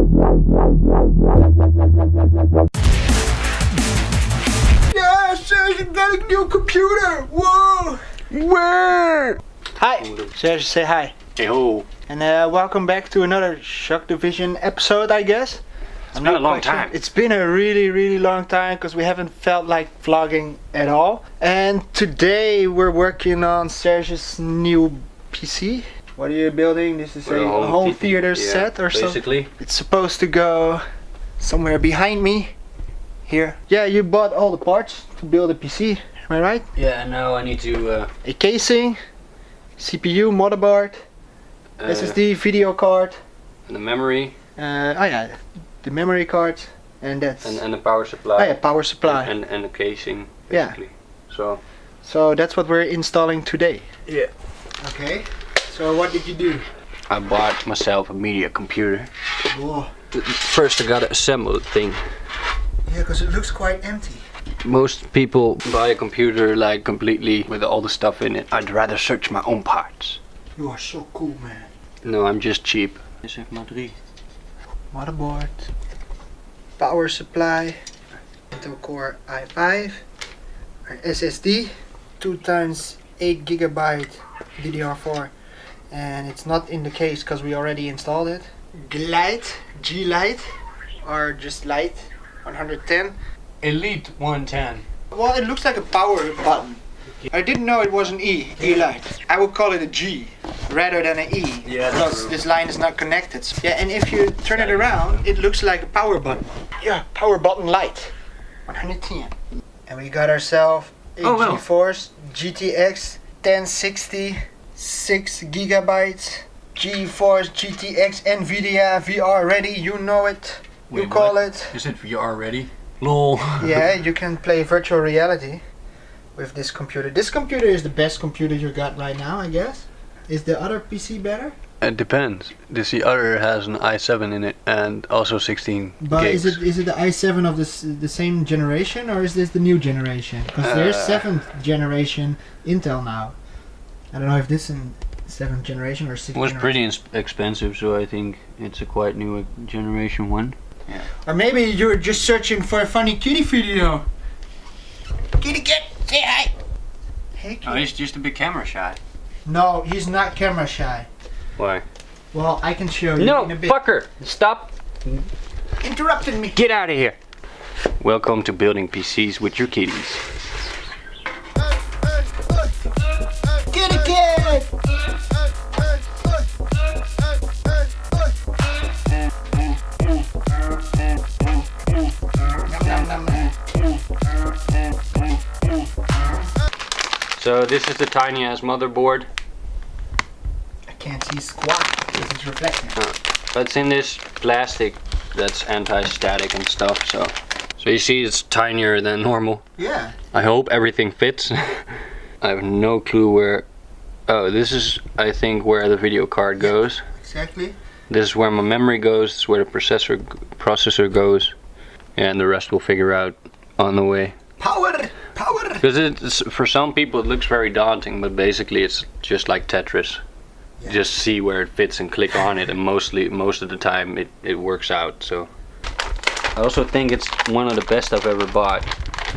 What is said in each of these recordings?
Yeah, Serge, you got a new computer! Whoa! Where? Hi, Serge, say hi. Hey ho. And welcome back to another Shock Division episode, I guess. It's been a long time. It's been a really long time because we haven't felt like vlogging at all. And today we're working on Serge's new PC. What are you building? This is a home theater set or something? Basically. It's supposed to go somewhere behind me. Here. Yeah, you bought all the parts to build a PC, am I right? Yeah, now I need to... A casing, CPU, motherboard, SSD, video card. And the memory. Oh yeah, the memory card, and that's... And the power supply. Oh yeah, power supply. And the casing, basically. Yeah. So that's what we're installing today. Yeah. Okay, so what did you do? I bought myself a media computer. Whoa. First I gotta assemble the thing. Yeah, because it looks quite empty. Most people buy a computer like completely with all the stuff in it. I'd rather search my own parts. You are so cool, man. No, I'm just cheap. SF3. Motherboard, power supply, Intel Core i5, our SSD, 2x8 Gigabyte DDR4, and it's not in the case because we already installed it. G-Lite, or just Lite 110. Elite 110. Well, it looks like a power button. I didn't know it was an E-Lite. I would call it a G rather than an E. Yeah, because this line is not connected. Yeah, and if you turn it around, it looks like a power button. Yeah, power button Lite 110. And we got ourselves a GeForce GTX1060 6GB GeForce GTX NVIDIA VR ready. You know it. Wait, you call what? it. Is it VR ready? LOL. Yeah, you can play virtual reality with this computer. This computer is the best computer you got right now, I guess. Is the other PC better? It depends. The other has an i7 in it and also 16 But gigs. is it the i7 of the same generation, or is this the new generation? Because there's 7th generation Intel now. I don't know if this is 7th generation or 6th It was generation. pretty expensive, so I think it's a quite new generation one. Yeah. Or maybe you're just searching for a funny kitty video. Kitty cat, say hi. Hey kitty. Oh, he's just a bit camera shy. No, he's not camera shy. Why? Well, I can show you No, in a bit. fucker! Stop! Interrupting me. Get out of here! Welcome to building PCs with your kitties. Kitty cat! So this is the tiny ass motherboard. I can't see squat because it's reflecting. But it's in this plastic that's anti-static and stuff, so you see it's tinier than normal. Yeah. I hope everything fits. I have no clue where... Oh, this is, I think, where the video card goes. Exactly. This is where my memory goes, this is where the processor goes. Yeah, and the rest we'll figure out on the way. Power! Because it's, for some people it looks very daunting, but basically it's just like Tetris. Yeah. Just see where it fits and click on it, and most of the time it works out. So I also think it's one of the best I've ever bought,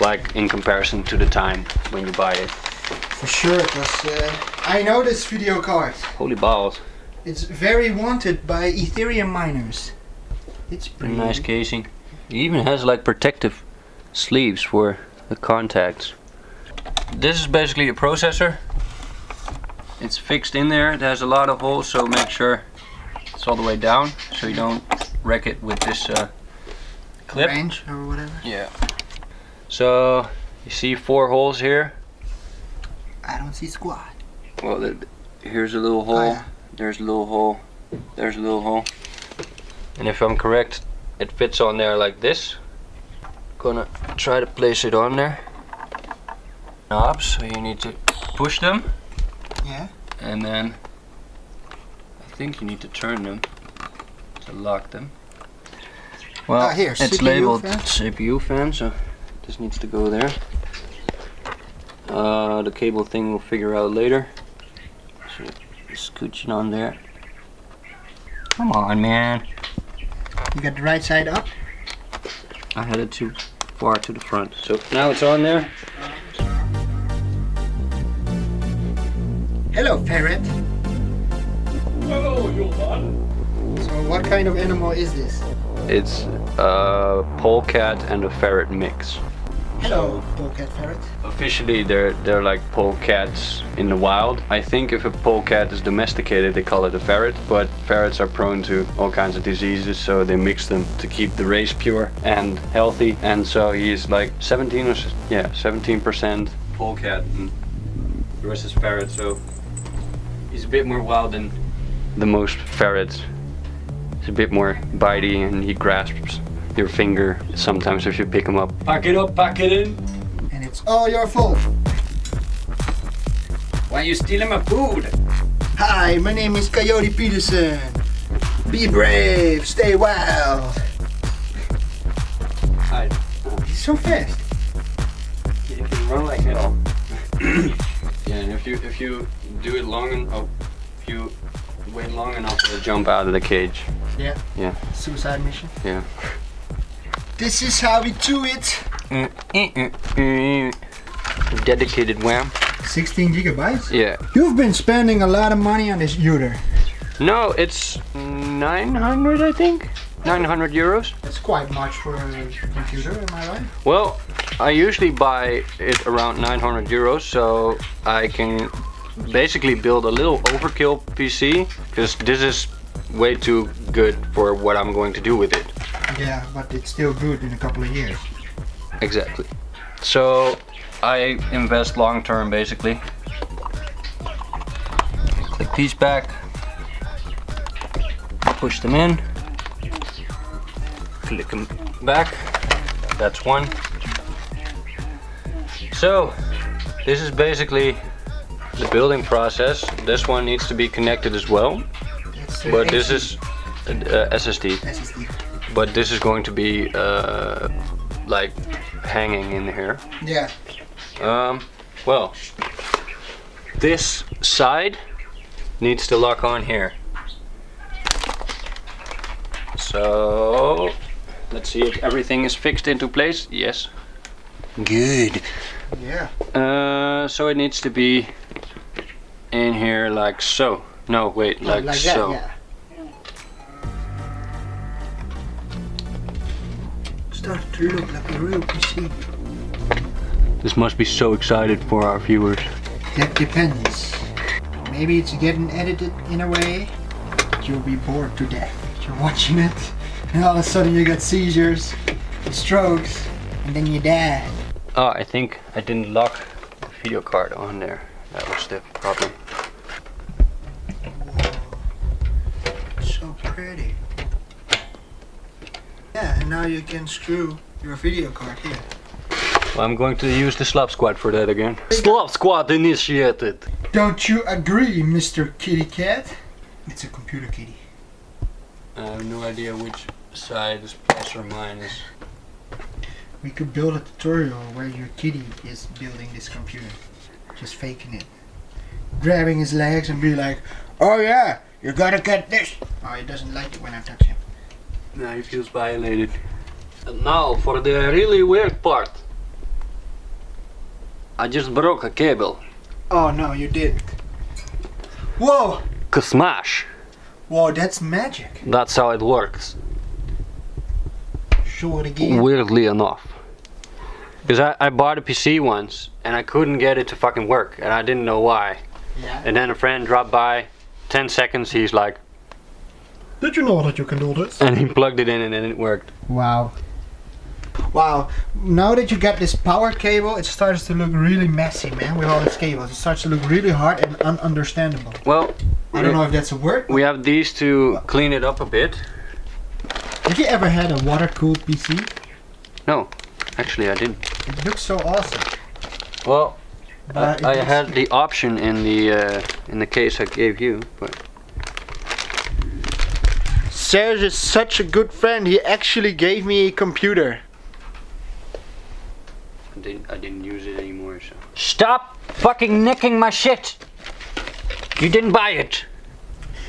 like in comparison to the time when you buy it. For sure, because I know this video card. Holy balls. It's very wanted by Ethereum miners. It's pretty Nice casing. It even has like protective sleeves for the contacts. This is basically a processor. It's fixed in there. It has a lot of holes, so make sure it's all the way down so you don't wreck it with this clip. Range or whatever. Yeah. So you see 4 holes here. I don't see squat. Well, here's a little hole. Oh, yeah. There's a little hole. There's a little hole. And if I'm correct, it fits on there like this. Gonna try to place it on there. Knobs, so you need to push them. Yeah. And then I think you need to turn them to lock them. Well, here, it's CPU labeled fan. CPU fan, so this needs to go there. The cable thing we'll figure out later. So scooch it on there. Come on, man. You got the right side up? I had it too far to the front. So now it's on there. Hello, ferret. Hello, Johan. So what kind of animal is this? It's a polecat and a ferret mix. Hello, polecat ferret. Officially they're like polecats in the wild. I think if a polecat is domesticated they call it a ferret, but ferrets are prone to all kinds of diseases, so they mix them to keep the race pure and healthy. And so he's like 17% polecat and the rest is ferret, so he's a bit more wild than the most ferrets. He's a bit more bitey and he grasps your finger sometimes if you pick him up. Pack it up, pack it in. And it's all your fault. Why are you stealing my food? Hi, my name is Coyote Peterson. Be brave, stay wild. Hi. He's so fast. You can run like hell. Yeah, and if you do it long enough, if you wait long enough, it'll jump out of the cage. Yeah. Yeah. Suicide mission. Yeah. This is how we do it. Dedicated wham. 16 gigabytes? Yeah. You've been spending a lot of money on this Uter. No, it's 900, I think. 900 euros. That's quite much for a computer, am I right? Well, I usually buy it around 900 euros, so I can basically build a little overkill PC, because this is way too good for what I'm going to do with it. Yeah, but it's still good in a couple of years. Exactly. So I invest long term basically. Click these back, push them in, click them back. That's one. So this is basically the building process. This one needs to be connected as well, but this is SSD. But this is going to be like hanging in here. Yeah. Well, this side needs to lock on here. So let's see if everything is fixed into place. Yes. Good. Yeah. So it needs to be in here like so. No, wait, like so. That, yeah. Starts to look like a real PC. This must be so excited for our viewers. That depends. Maybe it's getting edited in a way that you'll be bored to death. You're watching it, and all of a sudden you got seizures, strokes, and then you die. Oh, I think I didn't lock the video card on there. That was the problem. So pretty. Yeah, and now you can screw your video card here. Well, I'm going to use the slap squad for that again. Slap squad initiated! Don't you agree, Mr. Kitty Cat? It's a computer kitty. I have no idea which side is plus or minus. We could build a tutorial where your kitty is building this computer. Just faking it. Grabbing his legs and be like, oh yeah, you gotta get this. Oh, he doesn't like it when I touch him. Now he feels violated. And now for the really weird part. I just broke a cable. Oh no, you didn't. Whoa! Smash! Whoa, that's magic. That's how it works. Show it again. Weirdly enough. Because I bought a PC once and I couldn't get it to fucking work and I didn't know why. Yeah. And then a friend dropped by, 10 seconds he's like, did you know that you can do this? and he plugged it in and then it worked. Wow. Wow, now that you got this power cable, it starts to look really messy, man, with all these cables. It starts to look really hard and ununderstandable. Well, I don't know if that's a word. we have these to clean it up a bit. Have you ever had a water-cooled PC? No, actually I didn't. It looks so awesome. Well, But I had the option in the case I gave you, but Serge is such a good friend, he actually gave me a computer. I didn't use it anymore, so. Stop fucking nicking my shit! You didn't buy it.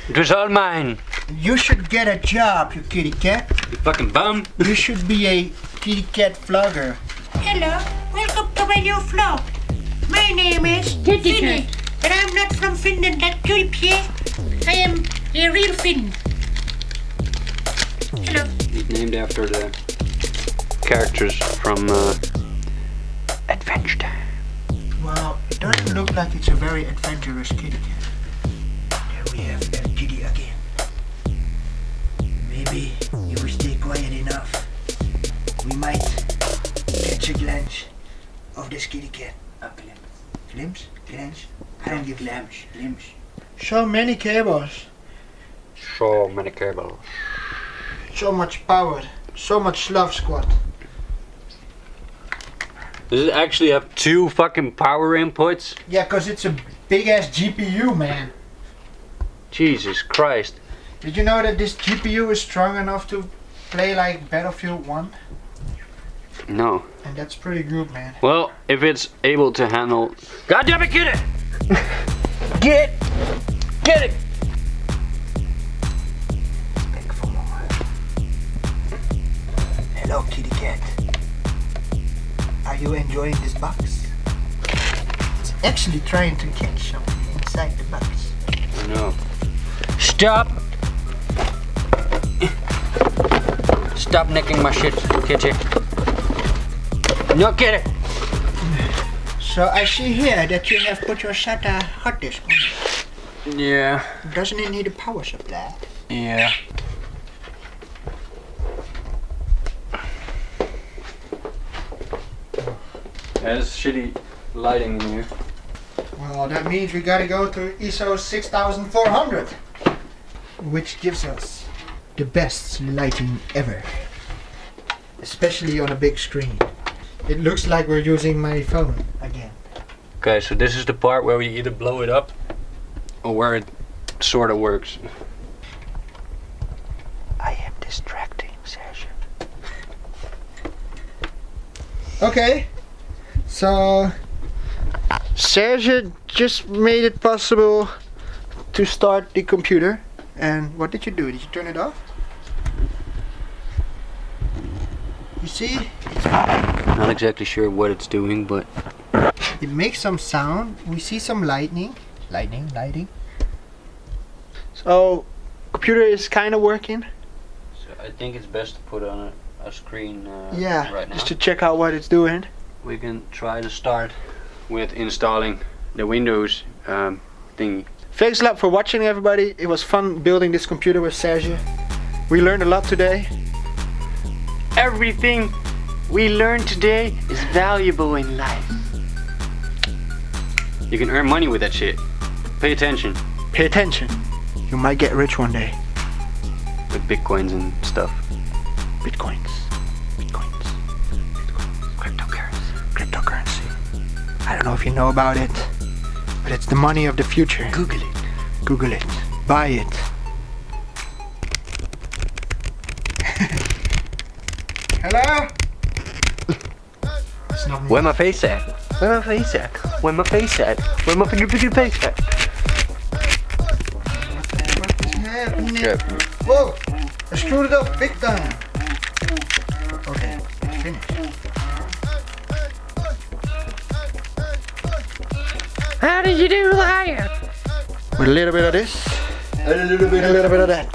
It was all mine. You should get a job, you kitty cat. You fucking bum. You should be a kitty cat vlogger. Hello, welcome to my new vlog. My name is Finny, but I'm not from Finland like PewDiePie. I am a real Finn. Hello. He's named after the characters from Adventure Time. Well, it doesn't look like it's a very adventurous kitty cat. There we have that kitty again. Maybe if we stay quiet enough, we might catch a glance of this kitty cat. A glimpse. Glimpse? Glance? I don't give Glimpse. Glimpse. so many cables, So many cables. so much power, so much love squad. Does it actually have 2 fucking power inputs? Yeah, cause it's a big ass GPU, man. Jesus Christ. Did you know that this GPU is strong enough to play like Battlefield 1? No. And that's pretty good, man. Well, if it's able to handle... God damn it, get it! Get it! Big for more. Hello, kitty cat. Are you enjoying this box? It's actually trying to catch something inside the box. I know. Stop! Stop nicking my shit, kitty. No, get it! So I see here that you have put your SATA hard disk on it. Yeah. Doesn't it need a power supply? Yeah. There's shitty lighting in here. Well, that means we gotta go to ISO 6400, which gives us the best lighting ever, especially on a big screen. It looks like we're using my phone again. Okay, so this is the part where we either blow it up or where it sort of works. I am distracting, Serge. Okay, so Serge just made it possible to start the computer. And what did you do? Did you turn it off? You see, Not exactly sure what it's doing, but it makes some sound. We see some lighting. So, computer is kind of working. so I think it's best to put on a screen Yeah, right now. just to check out what it's doing. We can try to start with installing the Windows thingy. Thanks a lot for watching, everybody. It was fun building this computer with Serge. We learned a lot today. Everything we learned today is valuable in life. You can earn money with that shit. Pay attention. Pay attention. You might get rich one day. With bitcoins and stuff. Bitcoins. Cryptocurrency. I don't know if you know about it, but it's the money of the future. Google it. Google it. Buy it. Hello? It's not me. Where my face at? Where my face at? Where my face at? Where my face at? What is happening? Yep. Whoa! I screwed it up big time. Okay, finished. How did you do that? With a little bit of this, and a little bit of that.